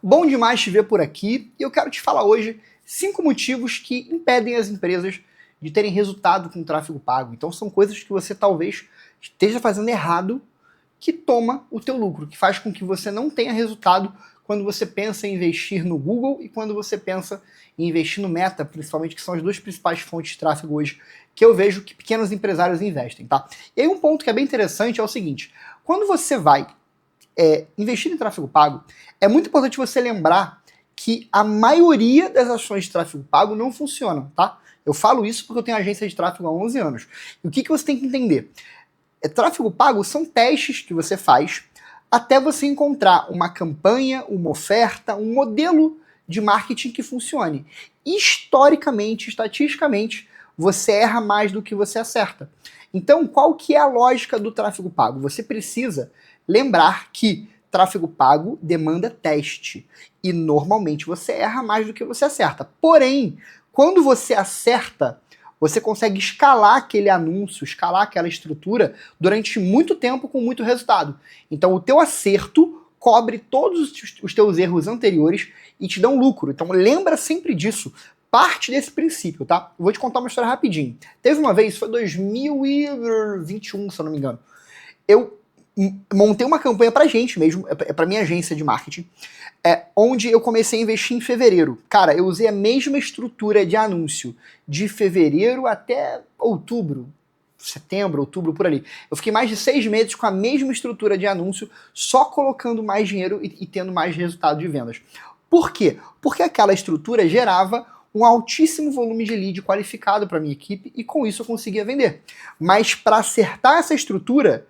Bom demais te ver por aqui e eu quero te falar hoje 5 motivos que impedem as empresas de terem resultado com tráfego pago. Então são coisas que você talvez esteja fazendo errado que toma o teu lucro, que faz com que você não tenha resultado quando você pensa em investir no Google e quando você pensa em investir no Meta, principalmente, que são as duas principais fontes de tráfego hoje que eu vejo que pequenos empresários investem, tá? E aí um ponto que é bem interessante é o seguinte: quando você vai investir em tráfego pago, é muito importante você lembrar que a maioria das ações de tráfego pago não funcionam, tá? Eu falo isso porque eu tenho agência de tráfego há 11 anos. E o que você tem que entender? Tráfego pago são testes que você faz até você encontrar uma campanha, uma oferta, um modelo de marketing que funcione. Historicamente, estatisticamente, você erra mais do que você acerta. Então, qual que é a lógica do tráfego pago? Você precisa lembrar que tráfego pago demanda teste. E normalmente você erra mais do que você acerta. Porém, quando você acerta, você consegue escalar aquele anúncio, escalar aquela estrutura durante muito tempo com muito resultado. Então o teu acerto cobre todos os teus erros anteriores e te dão lucro. Então lembra sempre disso. Parte desse princípio, tá? Eu vou te contar uma história rapidinho. Teve uma vez, foi 2021, se eu não me engano. Eu montei uma campanha pra gente mesmo, pra minha agência de marketing, onde eu comecei a investir em fevereiro. Cara, eu usei a mesma estrutura de anúncio de fevereiro até outubro, setembro, outubro, por ali. Eu fiquei mais de 6 meses com a mesma estrutura de anúncio, só colocando mais dinheiro e tendo mais resultado de vendas. Por quê? Porque aquela estrutura gerava um altíssimo volume de lead qualificado para minha equipe e com isso eu conseguia vender. Mas para acertar essa estrutura,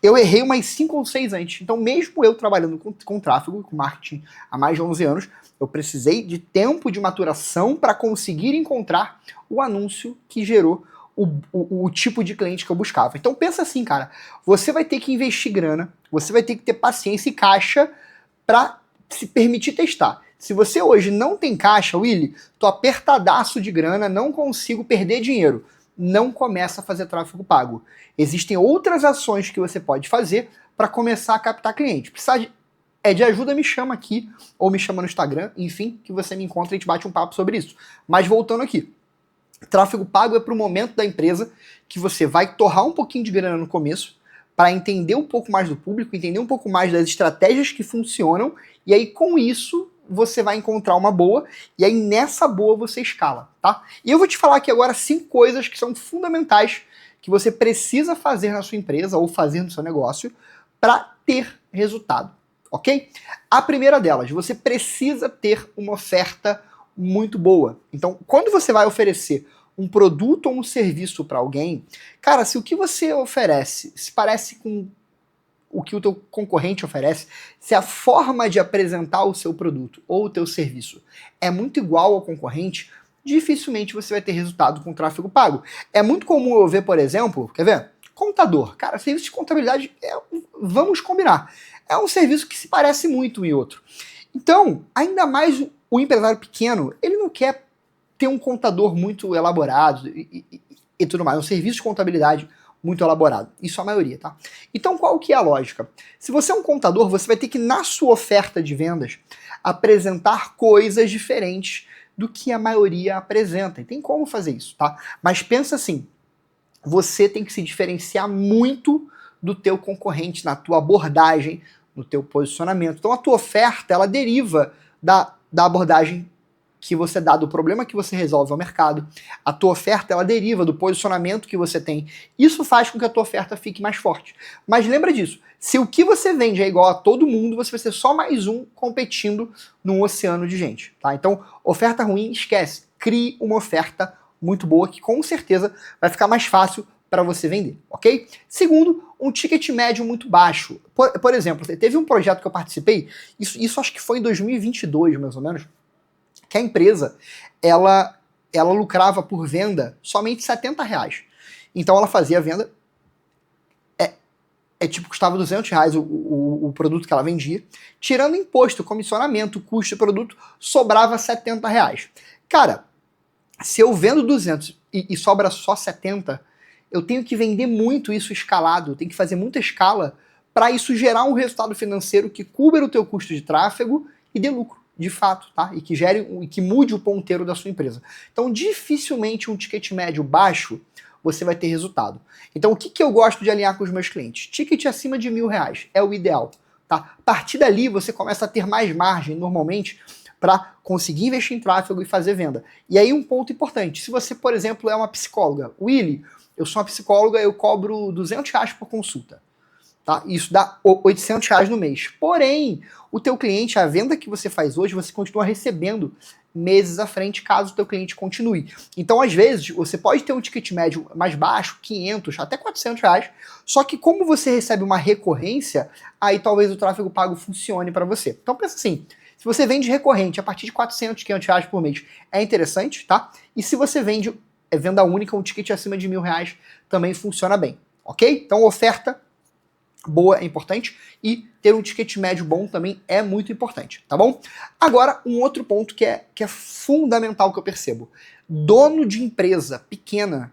eu errei umas 5 ou 6 antes. Então, mesmo eu trabalhando com tráfego, com marketing há mais de 11 anos, eu precisei de tempo de maturação para conseguir encontrar o anúncio que gerou o tipo de cliente que eu buscava. Então, pensa assim, cara, você vai ter que investir grana, você vai ter que ter paciência e caixa para se permitir testar. Se você hoje não tem caixa, Willy, tô apertadaço de grana, não consigo perder dinheiro. Não começa a fazer tráfego pago. Existem outras ações que você pode fazer para começar a captar cliente. Precisar de ajuda, me chama aqui, ou me chama no Instagram, enfim, que você me encontra e a gente bate um papo sobre isso. Mas voltando aqui, tráfego pago é para o momento da empresa que você vai torrar um pouquinho de grana no começo, para entender um pouco mais do público, entender um pouco mais das estratégias que funcionam, e aí com isso você vai encontrar uma boa, e aí nessa boa você escala, tá? E eu vou te falar aqui agora 5 coisas que são fundamentais que você precisa fazer na sua empresa ou fazer no seu negócio para ter resultado, ok? A primeira delas, você precisa ter uma oferta muito boa. Então, quando você vai oferecer um produto ou um serviço para alguém, cara, se o que você oferece se parece com o que o teu concorrente oferece, se a forma de apresentar o seu produto ou o teu serviço é muito igual ao concorrente, dificilmente você vai ter resultado com tráfego pago. É muito comum eu ver, por exemplo, quer ver? Contador. Cara, serviço de contabilidade, vamos combinar, é um serviço que se parece muito um e outro. Então, ainda mais o empresário pequeno, ele não quer ter um contador muito elaborado e tudo mais, um serviço de contabilidade muito elaborado. Isso a maioria, tá? Então qual que é a lógica? Se você é um contador, você vai ter que, na sua oferta de vendas, apresentar coisas diferentes do que a maioria apresenta. E tem como fazer isso, tá? Mas pensa assim, você tem que se diferenciar muito do teu concorrente na tua abordagem, no teu posicionamento. Então a tua oferta, ela deriva da abordagem que você dá, do problema que você resolve ao mercado. A tua oferta, ela deriva do posicionamento que você tem. Isso faz com que a tua oferta fique mais forte. Mas lembra disso, se o que você vende é igual a todo mundo, você vai ser só mais um competindo num oceano de gente, tá? Então, oferta ruim, esquece. Crie uma oferta muito boa que com certeza vai ficar mais fácil para você vender, ok? Segundo, um ticket médio muito baixo. Por exemplo, teve um projeto que eu participei, isso acho que foi em 2022, mais ou menos, que a empresa, ela lucrava por venda somente R$70. Então ela fazia a venda, tipo, custava R$200 o produto que ela vendia, tirando imposto, comissionamento, custo de produto, sobrava R$70. Cara, se eu vendo 200 e sobra só 70, eu tenho que vender muito isso escalado, eu tenho que fazer muita escala para isso gerar um resultado financeiro que cubra o teu custo de tráfego e dê lucro, de fato, tá? E que gere e que mude o ponteiro da sua empresa. Então, dificilmente um ticket médio baixo você vai ter resultado. Então, o que eu gosto de alinhar com os meus clientes? Ticket acima de R$1.000 é o ideal, tá? A partir dali, você começa a ter mais margem, normalmente, para conseguir investir em tráfego e fazer venda. E aí, um ponto importante. Se você, por exemplo, é uma psicóloga, Willy, eu sou uma psicóloga, eu cobro R$200 por consulta. Tá? Isso dá R$800 no mês. Porém, o teu cliente, a venda que você faz hoje, você continua recebendo meses à frente, caso o teu cliente continue. Então, às vezes, você pode ter um ticket médio mais baixo, 500, até R$400, só que como você recebe uma recorrência, aí talvez o tráfego pago funcione para você. Então, pensa assim, se você vende recorrente a partir de R$400, R$500 por mês, é interessante, tá? E se você vende venda única, um ticket acima de R$1.000, também funciona bem, ok? Então, oferta boa é importante e ter um ticket médio bom também é muito importante, tá bom? Agora, um outro ponto que é fundamental que eu percebo. Dono de empresa pequena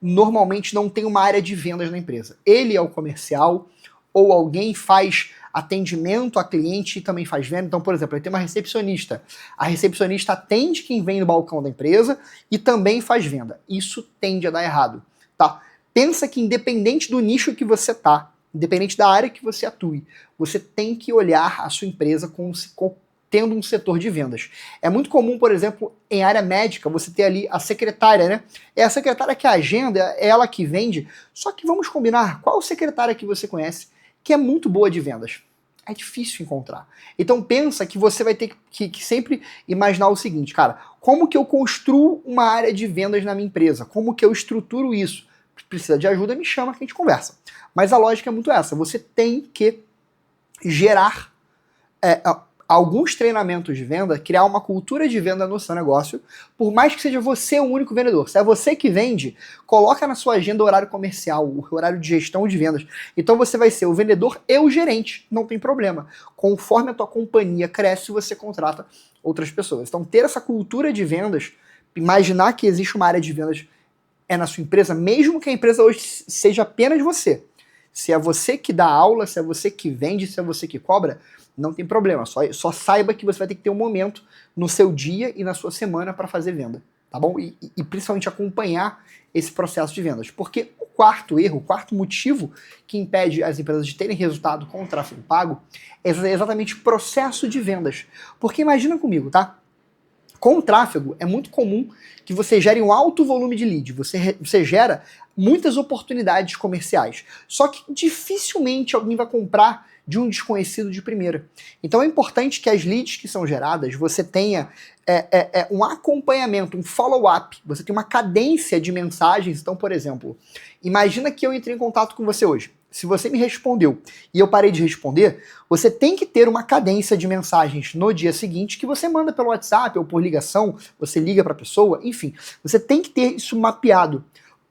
normalmente não tem uma área de vendas na empresa. Ele é o comercial ou alguém faz atendimento a cliente e também faz venda. Então, por exemplo, ele tem uma recepcionista. A recepcionista atende quem vem no balcão da empresa e também faz venda. Isso tende a dar errado, tá? Pensa que independente do nicho que você tá, independente da área que você atue, você tem que olhar a sua empresa tendo um setor de vendas. É muito comum, por exemplo, em área médica, você ter ali a secretária, né? É a secretária que agenda, é ela que vende. Só que vamos combinar, qual secretária que você conhece que é muito boa de vendas? É difícil encontrar. Então pensa que você vai ter que sempre imaginar o seguinte, cara, como que eu construo uma área de vendas na minha empresa? Como que eu estruturo isso? Precisa de ajuda, me chama que a gente conversa. Mas a lógica é muito essa, você tem que gerar alguns treinamentos de venda, criar uma cultura de venda no seu negócio, por mais que seja você o único vendedor. Se é você que vende, coloca na sua agenda o horário comercial, o horário de gestão de vendas. Então você vai ser o vendedor e o gerente, não tem problema. Conforme a tua companhia cresce, você contrata outras pessoas. Então ter essa cultura de vendas, imaginar que existe uma área de vendas na sua empresa, mesmo que a empresa hoje seja apenas você. Se é você que dá aula, se é você que vende, se é você que cobra, não tem problema. Só saiba que você vai ter que ter um momento no seu dia e na sua semana para fazer venda, tá bom? E principalmente acompanhar esse processo de vendas. Porque o quarto erro, o quarto motivo que impede as empresas de terem resultado com o tráfego pago é exatamente o processo de vendas. Porque imagina comigo, tá? Com o tráfego, é muito comum que você gere um alto volume de lead, você gera muitas oportunidades comerciais. Só que dificilmente alguém vai comprar de um desconhecido de primeira. Então é importante que as leads que são geradas, você tenha um acompanhamento, um follow-up, você tem uma cadência de mensagens. Então, por exemplo, imagina que eu entrei em contato com você hoje. Se você me respondeu e eu parei de responder, você tem que ter uma cadência de mensagens no dia seguinte que você manda pelo WhatsApp ou por ligação, você liga para a pessoa, enfim. Você tem que ter isso mapeado.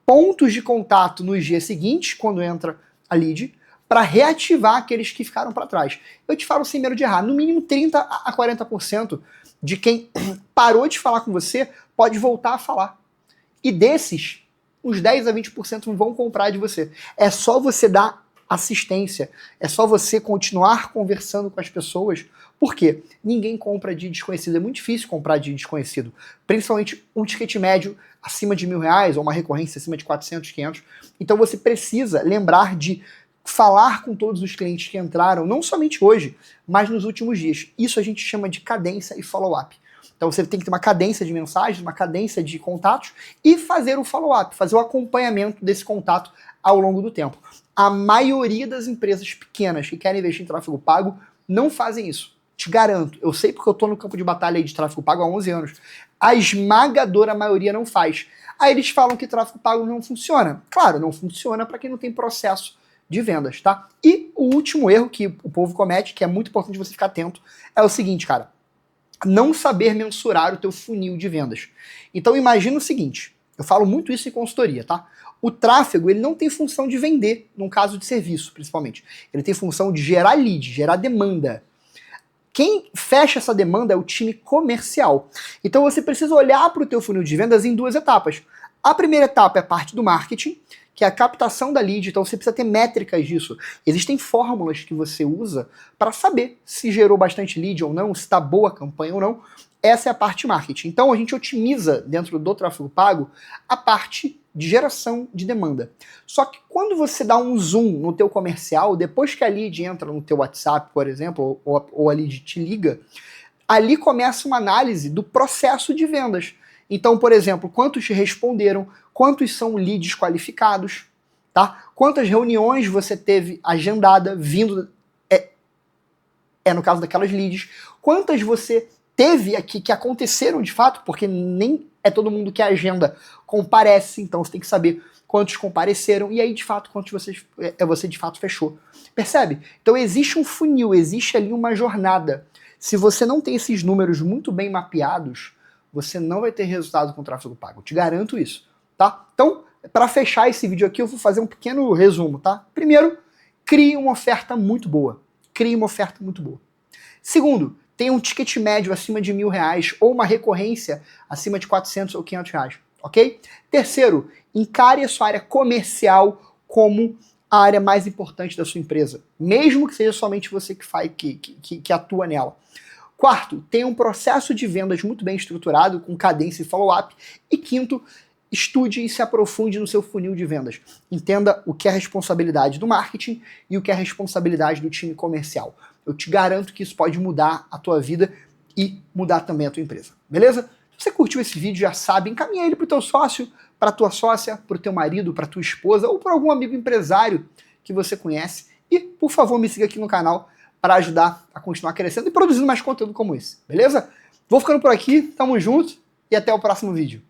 Pontos de contato nos dias seguintes, quando entra a lead, para reativar aqueles que ficaram para trás. Eu te falo sem medo de errar, no mínimo 30 a 40% de quem parou de falar com você pode voltar a falar. E desses, uns 10 a 20% vão comprar de você. É só você dar assistência, é só você continuar conversando com as pessoas, porque ninguém compra de desconhecido, é muito difícil comprar de desconhecido, principalmente um ticket médio acima de R$1.000 ou uma recorrência acima de 400, 500, então você precisa lembrar de falar com todos os clientes que entraram, não somente hoje, mas nos últimos dias. Isso a gente chama de cadência e follow-up. Então você tem que ter uma cadência de mensagens, uma cadência de contatos e fazer o follow-up, fazer o acompanhamento desse contato ao longo do tempo. A maioria das empresas pequenas que querem investir em tráfego pago não fazem isso. Te garanto, eu sei porque eu estou no campo de batalha de tráfego pago há 11 anos. A esmagadora maioria não faz. Aí eles falam que tráfego pago não funciona. Claro, não funciona para quem não tem processo de vendas, tá? E o último erro que o povo comete, que é muito importante você ficar atento, é o seguinte, cara. Não saber mensurar o teu funil de vendas. Então imagina o seguinte, eu falo muito isso em consultoria, tá? O tráfego, ele não tem função de vender, num caso de serviço, principalmente. Ele tem função de gerar lead, gerar demanda. Quem fecha essa demanda é o time comercial. Então você precisa olhar para o teu funil de vendas em duas etapas. A primeira etapa é a parte do marketing, que é a captação da lead, então você precisa ter métricas disso. Existem fórmulas que você usa para saber se gerou bastante lead ou não, se está boa a campanha ou não. Essa é a parte de marketing. Então a gente otimiza dentro do tráfego pago a parte de geração de demanda. Só que quando você dá um zoom no teu comercial, depois que a lead entra no teu WhatsApp, por exemplo, ou a lead te liga, ali começa uma análise do processo de vendas. Então, por exemplo, quantos te responderam, quantos são leads qualificados, tá? Quantas reuniões você teve agendada vindo, no caso daquelas leads, quantas você teve aqui que aconteceram de fato, porque nem é todo mundo que agenda comparece, então você tem que saber quantos compareceram, e aí de fato quantos você de fato fechou. Percebe? Então existe um funil, existe ali uma jornada. Se você não tem esses números muito bem mapeados, você não vai ter resultado com tráfego pago. Eu te garanto isso, tá? Então, para fechar esse vídeo aqui, eu vou fazer um pequeno resumo, tá? Primeiro, crie uma oferta muito boa. Crie uma oferta muito boa. Segundo, tenha um ticket médio acima de R$1.000 ou uma recorrência acima de R$400 ou R$500, ok? Terceiro, encare a sua área comercial como a área mais importante da sua empresa, mesmo que seja somente você que atua nela. Quarto, tenha um processo de vendas muito bem estruturado, com cadência e follow-up. E quinto, estude e se aprofunde no seu funil de vendas. Entenda o que é responsabilidade do marketing e o que é responsabilidade do time comercial. Eu te garanto que isso pode mudar a tua vida e mudar também a tua empresa. Beleza? Se você curtiu esse vídeo, já sabe, encaminha ele para o teu sócio, para a tua sócia, para o teu marido, para a tua esposa ou para algum amigo empresário que você conhece. E, por favor, me siga aqui no canal para ajudar a continuar crescendo e produzindo mais conteúdo como esse, beleza? Vou ficando por aqui, tamo junto e até o próximo vídeo.